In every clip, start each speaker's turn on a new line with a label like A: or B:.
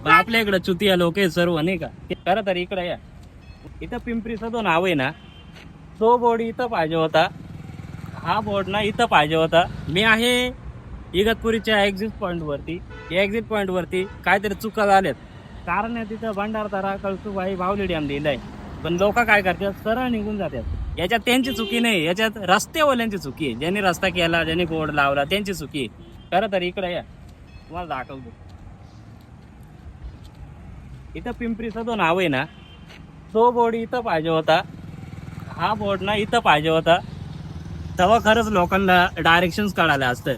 A: पण आपल्या इकडे चुतिया लोक आहे सर्व नाही का. खरं तर इकडे या इथं पिंपरीचं जो नाव आहे ना तो बोर्ड इथं पाहिजे होता. हा बोर्ड ना इथं पाहिजे होता. मी आहे इगतपुरीच्या एक्झिट पॉईंट वरती. एक्झिट पॉईंट वरती काहीतरी चुका झाल्यात. कारण आहे तिथं भंडारदरा कळसुबाई बाहुली डॅम लिहिलाय. पण लोक काय करतात सरळ निघून जातात. याच्यात त्यांची चुकी नाही, याच्यात रस्त्यावाल्यांची चुकी आहे. ज्यांनी रस्ता केला ज्यांनी बोर्ड लावला त्यांची चुकी आहे. खरं तर इकडे या तुम्हाला दाखवतो. इथं पिंपरीचं जो नाव आहे ना तो बोर्ड इथं पाहिजे होता. हा बोर्ड ना इथं पाहिजे होता. तेव्हा खरंच लोकांना डायरेक्शन्स कळाले असतं.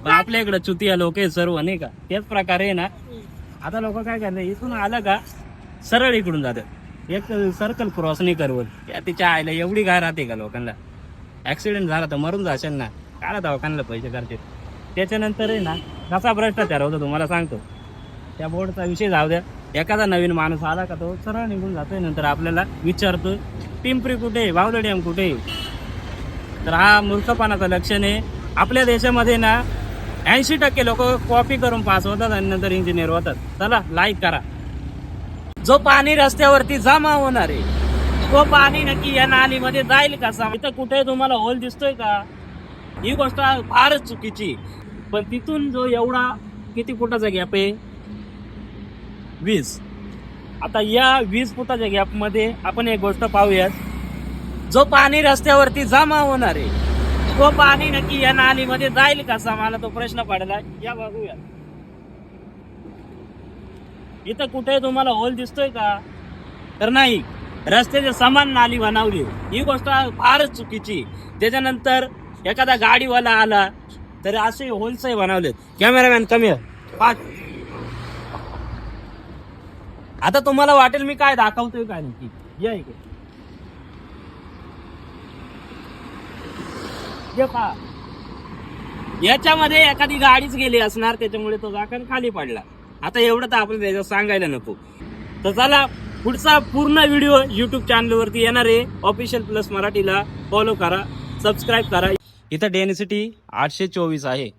A: पण आपल्या इकडे चुतिया लोक आहे सर्व नाही का. त्याच प्रकारे ना आता लोक काय करतात इथून आलं का सरळ इकडून जातात. एक सर्कल क्रॉस नाही करवत या तिच्या आईला एवढी घाय राहते का लोकांना. ऍक्सिडेंट झाला तर मरून जाशाल ना. काय दवाखान्याला पैसे करते. त्याच्यानंतर आहे ना कसा भ्रष्टाचार होतो तुम्हाला सांगतो. त्या बोर्डचा विषय जाऊ द्या. एखादा नवीन माणूस आला का तो सरळ निघून जातोय. नंतर आपल्याला विचारतो पिंपरी कुठे बाहुली डॅम कुठे. तर हा मूर्खपणाचं लक्षण आहे. आपल्या देशामध्ये ना 80% लोक कॉपी करून पास होतात आणि नंतर इंजिनियर होतात. चला लाईक करा. जो पाणी रस्त्यावरती जमा होणार आहे तो पाणी नक्की या नालीमध्ये जाईल कसा. इथं कुठे तुम्हाला होल दिसतोय का. ही गोष्ट फारच चुकीची. पण तिथून जो एवढा किती फुटाचा गॅप आहे 20. आता या 20 फुटाच्या गॅप मध्ये आपण एक गोष्ट पाहूयात. जो पाणी रस्त्यावरती जमा होणार आहे तो पाणी नक्की या नालीमध्ये जाईल कसा. मला तो प्रश्न पडला. या बघूया इथं कुठे तुम्हाला होल दिसतोय का तर नाही. रस्त्याच्या समान नाली बनवली. ही गोष्ट फारच चुकीची. त्याच्यानंतर एखादा गाडीवाला आला तर असे होल्सही बनवलेत. कॅमेरामॅन कमी पाच. आता तुम्हाला वाटेल मी काय दाखवतोय काय नक्की. या इकडे पहा. याच्यामध्ये एखादी गाडीच गेली असणार त्याच्यामुळे तो झाकण खाली पडला. आता एवढं तर आपण त्याच्यात सांगायला नको. तर चला पुढचा पूर्ण व्हिडिओ YouTube चॅनलवरती येणार आहे. ऑफिशियल प्लस मराठीला फॉलो करा, सबस्क्राईब करा. इथं डेन्सिटी 824 आहे.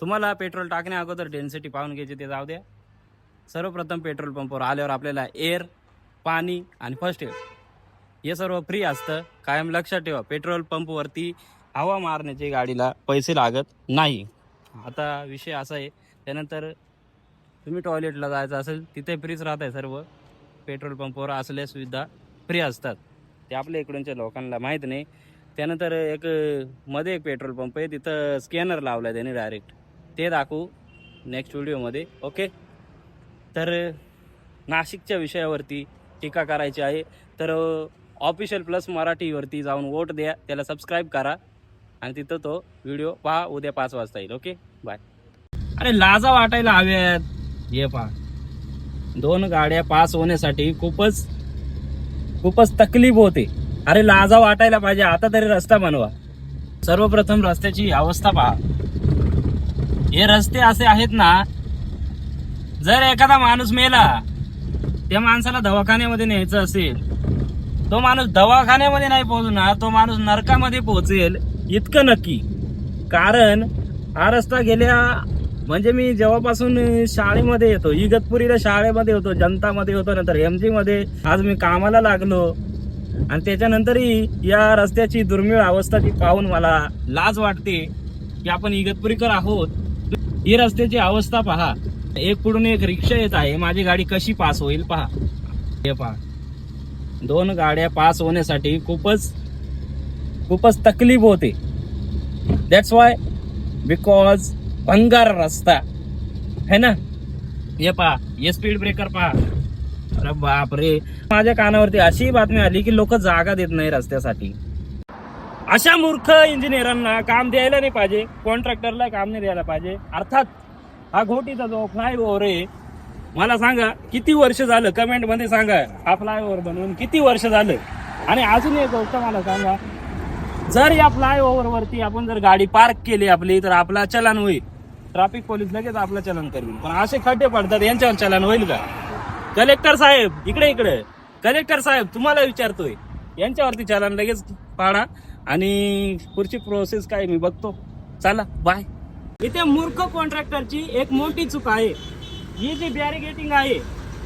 A: तुम्हाला पेट्रोल टाकण्या अगोदर डेन्सिटी पाहून घ्यायची ते जाऊ द्या. सर्वप्रथम पेट्रोल पंपवर आल्यावर आपल्याला एअर पाणी आणि फर्स्ट एड हे सर्व फ्री असतं. कायम लक्षात ठेवा पेट्रोल पंपवरती हवा मारण्याची गाडीला पैसे लागत नाही. आता विषय असा आहे. त्यानंतर तुम्ही टॉयलेटला जायचं असेल तिथे फ्रीच राहत आहे. सर्व पेट्रोल पंपवर असल्या सुविधा फ्री असतात. ते आपल्या इकडूनच्या लोकांना माहीत नाही. त्यानंतर मध्ये एक पेट्रोल पंप आहे तिथं स्कॅनर लावला आहे त्याने डायरेक्ट. ते दाखवू नेक्स्ट व्हिडिओमध्ये. ओके. तर नाशिकच्या विषयावरती टीका करायची आहे तर ऑफिशियल प्लस मराठीवरती जाऊन वोट द्या. त्याला सबस्क्राईब करा आणि तिथं तो व्हिडिओ पहा. उद्या 5 वाजता येईल. Okay bye. अरे लाजा वाटायला हव्यात. हे पहा 2 गाड्या पास होण्यासाठी खूपच तकलीफ होते. अरे लाजा वाटायला पाहिजे. आता तरी रस्ता बनवा. सर्वप्रथम रस्त्याची अवस्था पहा. हे रस्ते असे आहेत ना जर एखादा माणूस मेला त्या माणसाला दवाखान्यामध्ये न्यायचं असेल तो माणूस दवाखान्यामध्ये नाही पोहोचणार. तो माणूस नरकामध्ये पोहोचेल इतकं नक्की. कारण हा रस्ता गेल्या म्हणजे मी जेव्हापासून शाळेमध्ये येतो इगतपुरीला शाळेमध्ये होतो, जनतामध्ये होतो, नंतर MG मध्ये आज मी कामाला लागलो आणि त्याच्यानंतरही या रस्त्याची दुर्मिळ अवस्था ती पाहून मला लाज वाटते की आपण इगतपुरीकर आहोत. ही रस्त्याची अवस्था पहा. एक पुढून एक रिक्षा येत आहे. माझी गाडी कशी पास होईल पहा. हे पहा 2 गाड्या पास होण्यासाठी खूपच तकलीफ होते. दॅट्स वाय बिकॉज भंगार रस्ता है ना. हे पहा हे स्पीड ब्रेकर पहा. अरे बाप रे. माझ्या कानावरती अशी बातमी आली की लोक जागा देत नाही रस्त्यासाठी. अशा मूर्ख इंजिनियरांना काम द्यायला नाही पाहिजे. कॉन्ट्रॅक्टरला काम नाही द्यायला पाहिजे. अर्थात हा घोटीचा जो फ्लायओव्हर आहे मला सांगा किती वर्ष झालं. कमेंट मध्ये सांगा हा फ्लायओव्हर बनवून किती वर्ष झालं. आणि अजून एक गोष्ट मला सांगा जर या फ्लायओव्हर वरती आपण जर गाडी पार्क केली आपली तर आपला चलन होईल. ट्रॅफिक पोलीस लगेच आपलं चलन करेल. पण असे खड्डे पडतात यांच्यावर चलन होईल का. कलेक्टर साहेब इकडे कलेक्टर साहेब तुम्हाला विचारतोय यांच्यावरती चलन लगेच पाडा आणि पुढची प्रोसेस काय मी बघतो. चला बाय. इथे मूर्ख कॉन्ट्रॅक्टरची एक मोठी चूक आहे. ही जी बॅरिगेटिंग आहे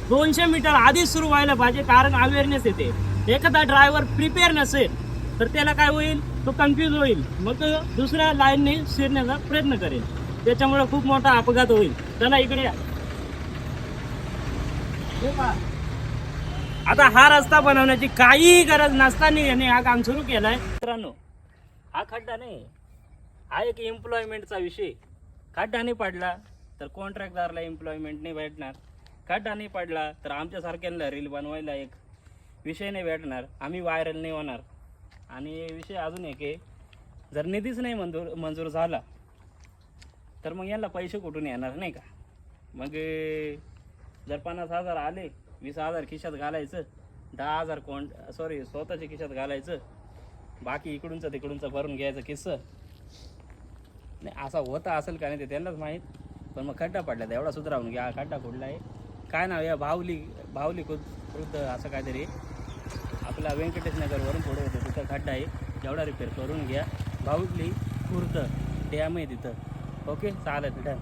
A: 200 मीटर आधीच सुरू व्हायला पाहिजे, कारण अवेअरनेस येते. एखादा ड्रायव्हर प्रिपेअर नसेल तर त्याला काय होईल, तो कन्फ्यूज होईल, मग तो दुसऱ्या लाईनने शिरण्याचा प्रयत्न करेल, त्याच्यामुळे खूप मोठा अपघात होईल. चला इकडे या. हे पहा. आता हा रस्ता बनवण्याची काहीही गरज नसताना याने हा काम सुरू केलाय. मित्रांनो, हा खड्डा नाही, हा एक एम्प्लॉयमेंटचा विषय. खड्डा नाही पडला तर कॉन्ट्रॅक्टदारला एम्प्लॉयमेंट नाही भेटणार. खड्डा नाही पडला तर आमच्यासारख्यांना रील बनवायला एक विषय नाही भेटणार, आम्ही व्हायरल नाही होणार. आणि विषय अजून एक आहे, जर निधीच नाही मंजूर झाला तर मग यांना पैसे कुठून येणार नाही का. मग जर 50,000 आले, 20,000 खिशात घालायचं, 10,000 स्वतःच्या खिशात घालायचं, बाकी इकडूनचं तिकडूनचं भरून घ्यायचं किस्सा. नाही असा होता असेल का नाही ते त्यांनाच माहीत. पण मग खड्डा पडला तर एवढा सुधारावून घ्या. खड्डा कुठला आहे, काय नाव या भावली खुद्द असं काहीतरी आपला व्यंकटेश नगरवरून पुढे होतं, तिथं खड्डा आहे, जेवढा रिपेअर करून घ्या. भावली खुर्द डॅम आहे तिथं. ओके, चालेल, डन.